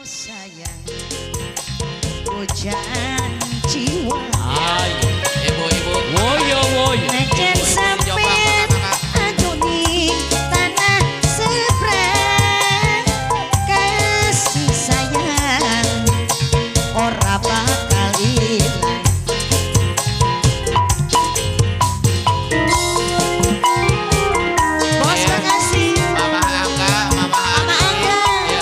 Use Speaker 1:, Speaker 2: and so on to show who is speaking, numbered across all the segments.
Speaker 1: sayang pujaan jiwa.
Speaker 2: Ay, ibu-ibu. Woyo woyo.
Speaker 1: Najan sampean aduning tanah seberang kasih sayang ora bakal ilang. Bos makasih.
Speaker 3: Mama Angga, Mama
Speaker 1: Mama
Speaker 3: Ani,
Speaker 1: Angga.
Speaker 3: iya.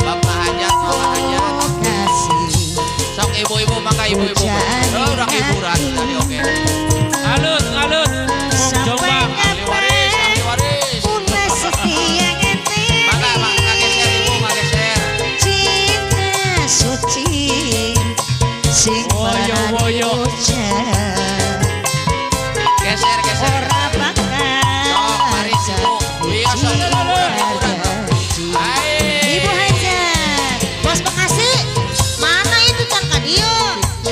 Speaker 3: Bapak Hajat, Mama Hajat.
Speaker 1: Kasih
Speaker 3: Sok ibu-ibu mangga ibu-ibu. Oh, udah hiburan tadi oke.
Speaker 2: Alut, alut. Coba.
Speaker 3: Ahli waris, ahli waris.
Speaker 1: pula setia ngente.
Speaker 3: Mangga, mangga geser ibu, mangga geser.
Speaker 1: Cinta suci sing
Speaker 2: Woyo,
Speaker 1: pernah
Speaker 2: woyo.
Speaker 1: diucap
Speaker 3: Geser, geser.
Speaker 1: ora bakal
Speaker 3: Sok, mari ibu. Iya, sok hiburan, hiburan. Hai.
Speaker 1: Ibu Hajar, Bos Bekasi, mana itu Cangka Dio?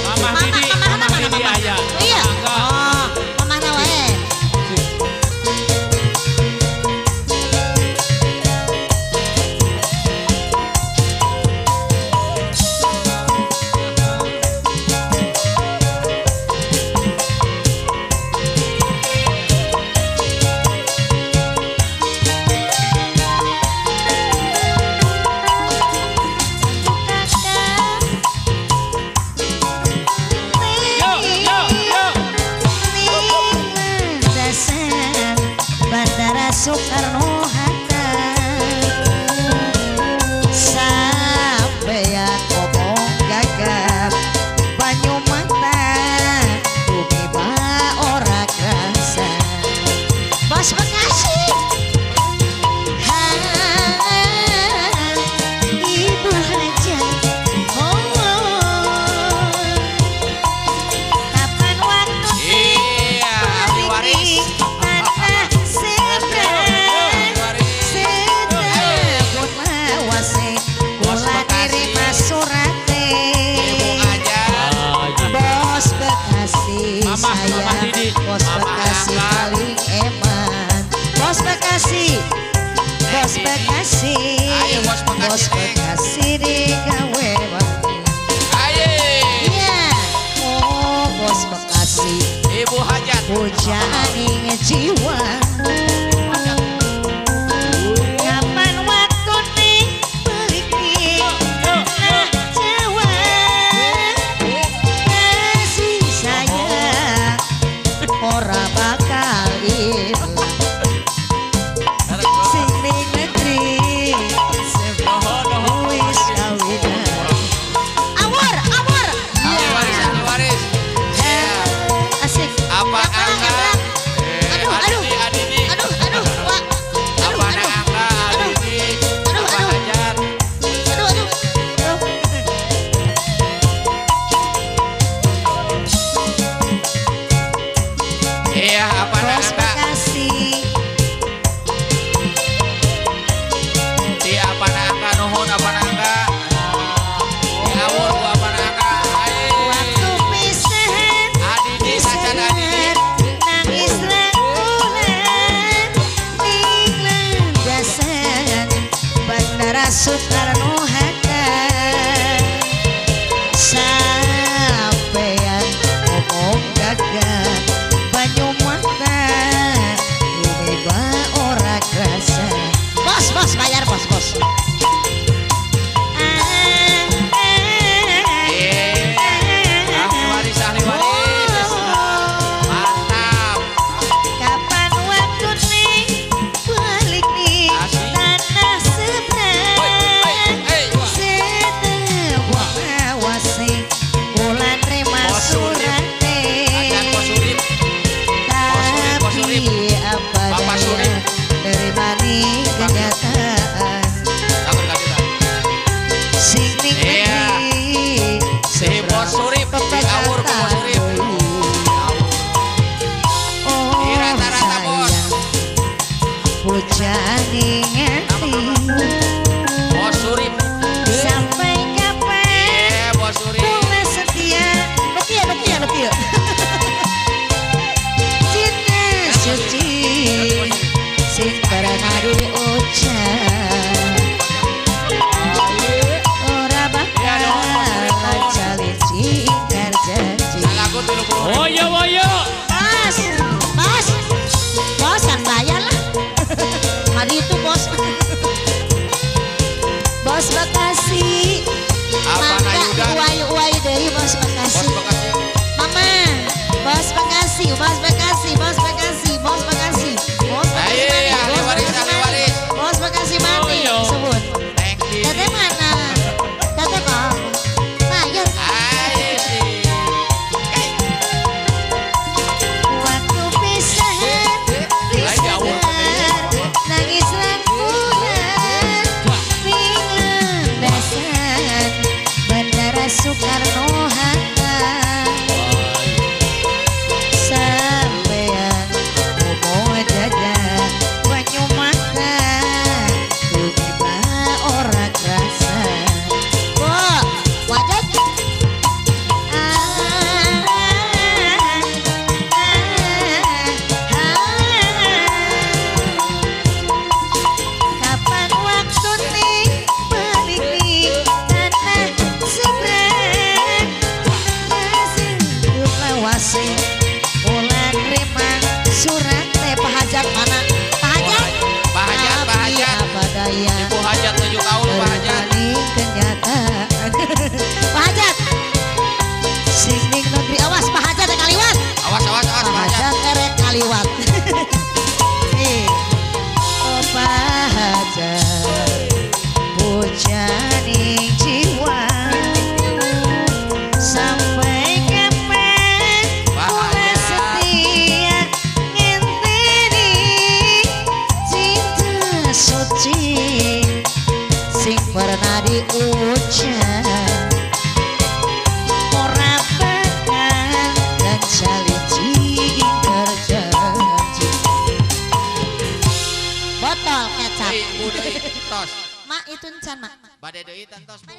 Speaker 2: Mama Didi, Mama Didi ayah.
Speaker 1: Iya.
Speaker 2: Angga.
Speaker 1: Oh, Mama Nawae.
Speaker 2: Yo, yo, yo.
Speaker 1: Dasar Bandara Soekarno-Hatta sampeyan ngomong gagap banyu mata bumi ba ora kerasa. Bos Bekasi. Ibu Hajar. Kapan waktu
Speaker 3: Iya, ahli waris.
Speaker 1: tanah seberang sedebut mawase kula kirim surate
Speaker 3: Ibu Hajat.
Speaker 1: Bos Bekasi
Speaker 2: Mama, Mama
Speaker 1: sayang
Speaker 2: Didi.
Speaker 1: Bos
Speaker 3: Mama
Speaker 1: Bekasi
Speaker 3: Angga.
Speaker 1: paling eman Bos Bekasi Bos
Speaker 3: Didi.
Speaker 1: Bekasi
Speaker 3: Ayo, Bos Bekasi,
Speaker 1: Bos
Speaker 3: Neng.
Speaker 1: Bekasi digawe wangi.
Speaker 3: Ayo.
Speaker 1: Iya oh Bos Bekasi
Speaker 3: Ibu Hajat.
Speaker 1: pujaan ing jiwa kapan waktu nih balik nih tanah Jawa kasih sayang ora bakal ilang sing ning negeri sebelum wis kawinan awur awur
Speaker 3: Ahli waris, ahli waris. Iya.
Speaker 1: asik
Speaker 3: Apa Angga?
Speaker 1: Aduh, aduh.
Speaker 3: Adini.
Speaker 1: aduh aduh Wak.
Speaker 3: Apa Angga? Adini.
Speaker 1: Aduh,
Speaker 3: Apa
Speaker 1: aduh.
Speaker 3: Hajat?
Speaker 1: Aduh, aduh.
Speaker 3: Iya, apa
Speaker 1: Bos
Speaker 3: Angga?
Speaker 1: Bekasi,
Speaker 3: Di apa Angga? Nuhun apa Angga? Di awur ku apa Angga?
Speaker 1: waktu pisahan,
Speaker 3: Adini saja Adini.
Speaker 1: nangis rangkulan, ning landasan Bandara Soekarno-Hatta. Sampeyan ngomong gagap, banyu mata, bumi ba ora kerasa. Bos, bos, bayar bos, bos. Bos Bekasi.
Speaker 3: Apa
Speaker 1: Mangga
Speaker 3: Yuda?
Speaker 1: uai deui Bos
Speaker 3: Bos
Speaker 1: Bekasi.
Speaker 3: Bekasi.
Speaker 1: Mama, Bos Bekasi, Bos Bekasi, Bos Bekasi, Bos Bekasi. Bos Bekasi
Speaker 3: Ayo,
Speaker 1: mana?
Speaker 3: ahli
Speaker 1: Bos
Speaker 3: waris,
Speaker 1: Bekasi
Speaker 3: ahli
Speaker 1: mana?
Speaker 3: waris.
Speaker 1: Bos Bekasi mana?
Speaker 2: Oh, iya.
Speaker 1: Sebut.
Speaker 3: Neng Dini.
Speaker 1: Tete mana? Tete kok. Nah, ya.
Speaker 3: Ayo sih.
Speaker 1: Waktu pisahan
Speaker 3: Lain jauh.
Speaker 1: nangis rangkulan bingung dasan Bandara Soekarno-Hatta sampean mau dadah banyu makan tumiba orang rasa kok wajah kapan waktu nih balik nih tanah seberang masih lawase ulan remang surat teh pahajat mana pahajat
Speaker 3: Pahajat, pahajat.
Speaker 1: apa daya
Speaker 3: Ibu hajat 7 tahun Pak Hajat.
Speaker 1: berbanding kenyataan pahajat sing ning negeri awas pahajat yang kaliwat
Speaker 3: Awas awas awas Pak Hajat.
Speaker 1: pahajat erek kaliwat oh pahajat pujaning jiwa sampai kapan kula setia ngenteni cinta suci sing pernah diucap ora bakal dan janji terjanji botol kecap
Speaker 3: Ibu deui tos.
Speaker 1: mak itu encan mak
Speaker 3: Bade deui tan tos Bu.